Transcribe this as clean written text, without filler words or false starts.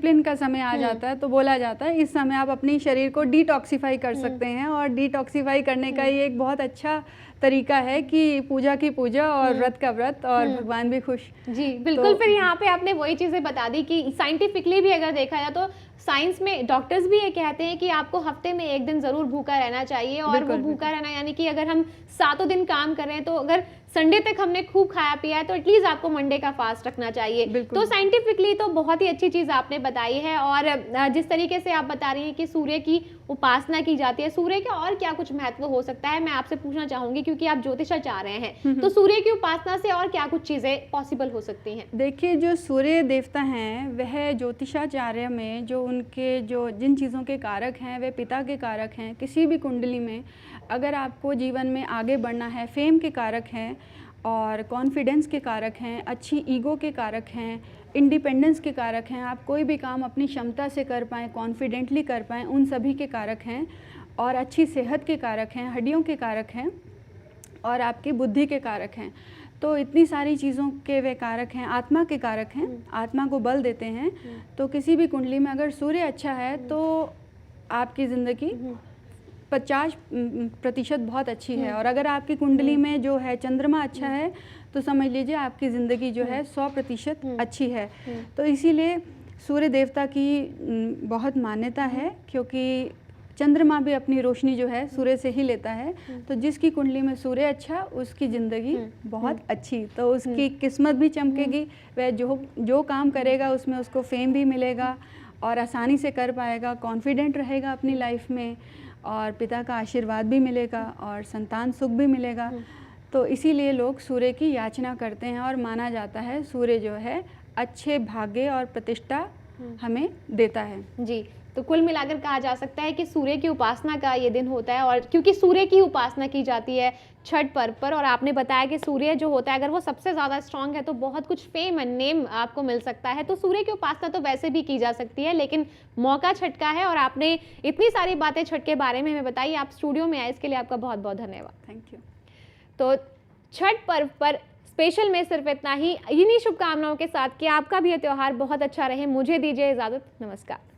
Discipline का समय आ जाता है तो बोला जाता है इस समय आप अपनी शरीर को डिटॉक्सिफाई कर सकते हैं, और डिटॉक्सिफाई करने का ये एक बहुत अच्छा तरीका है कि पूजा की पूजा और व्रत का व्रत, और भगवान भी खुश। जी बिल्कुल। फिर यहाँ पे आपने वही चीज़ें बता दी कि साइंटिफिकली भी अगर देखा जाए तो साइंस में डॉक्टर्स भी ये कहते हैं कि आपको हफ्ते में 1 दिन ज़रूर भूखा रहना चाहिए, और वो भूखा रहना यानी कि अगर हम 7 दिन काम कर रहे हैं तो अगर संडे तक हमने खूब खाया पिया है तो एटलीस्ट आपको मंडे का फास्ट रखना चाहिए। तो साइंटिफिकली तो बहुत ही अच्छी चीज़ आपने बताई है। और जिस तरीके से आप बता रही हैं कि सूर्य की उपासना की जाती है, सूर्य का और क्या कुछ महत्व हो सकता है, मैं आपसे पूछना चाहूंगी क्योंकि आप ज्योतिषाचार्य हैं, तो सूर्य की उपासना से और क्या कुछ चीज़ें पॉसिबल हो सकती हैं? देखिए, जो सूर्य देवता हैं वह ज्योतिषाचार्य में जो उनके जो जिन चीज़ों के कारक हैं वे पिता के कारक हैं। किसी भी कुंडली में अगर आपको जीवन में आगे बढ़ना है, फेम के कारक हैं और कॉन्फिडेंस के कारक हैं, अच्छी ईगो के कारक हैं, इंडिपेंडेंस के कारक हैं, आप कोई भी काम अपनी क्षमता से कर पाएँ, कॉन्फिडेंटली कर पाएँ, उन सभी के कारक हैं। और अच्छी सेहत के कारक हैं, हड्डियों के कारक हैं और आपकी बुद्धि के कारक हैं। तो इतनी सारी चीज़ों के वे कारक हैं, आत्मा के कारक हैं, आत्मा को बल देते हैं। तो किसी भी कुंडली में अगर सूर्य अच्छा है तो आपकी ज़िंदगी 50% बहुत अच्छी है, और अगर आपकी कुंडली में जो है चंद्रमा अच्छा है तो समझ लीजिए आपकी ज़िंदगी जो है 100% अच्छी है। तो इसीलिए सूर्य देवता की बहुत मान्यता है, क्योंकि चंद्रमा भी अपनी रोशनी जो है सूर्य से ही लेता है। तो जिसकी कुंडली में सूर्य अच्छा, उसकी ज़िंदगी बहुत अच्छी, तो उसकी किस्मत भी चमकेगी, वह जो काम करेगा उसमें उसको फेम भी मिलेगा और आसानी से कर पाएगा, कॉन्फिडेंट रहेगा अपनी लाइफ में, और पिता का आशीर्वाद भी मिलेगा और संतान सुख भी मिलेगा। तो इसीलिए लोग सूर्य की याचना करते हैं, और माना जाता है सूर्य जो है अच्छे भाग्य और प्रतिष्ठा हमें देता है। जी, तो कुल मिलाकर कहा जा सकता है कि सूर्य की उपासना का ये दिन होता है, और क्योंकि सूर्य की उपासना की जाती है छठ पर्व पर, और आपने बताया कि सूर्य जो होता है अगर वो सबसे ज़्यादा स्ट्रांग है तो बहुत कुछ फेम एंड नेम आपको मिल सकता है। तो सूर्य की उपासना तो वैसे भी की जा सकती है, लेकिन मौका छठ का है, और आपने इतनी सारी बातें छठ के बारे में हमें बताई, आप स्टूडियो में आए इसके लिए आपका बहुत बहुत धन्यवाद। Thank you. तो छठ पर्व पर स्पेशल में सिर्फ इतना ही, इन्हीं शुभकामनाओं के साथ कि आपका भी ये त्यौहार बहुत अच्छा रहे। मुझे दीजिए इजाज़त, नमस्कार।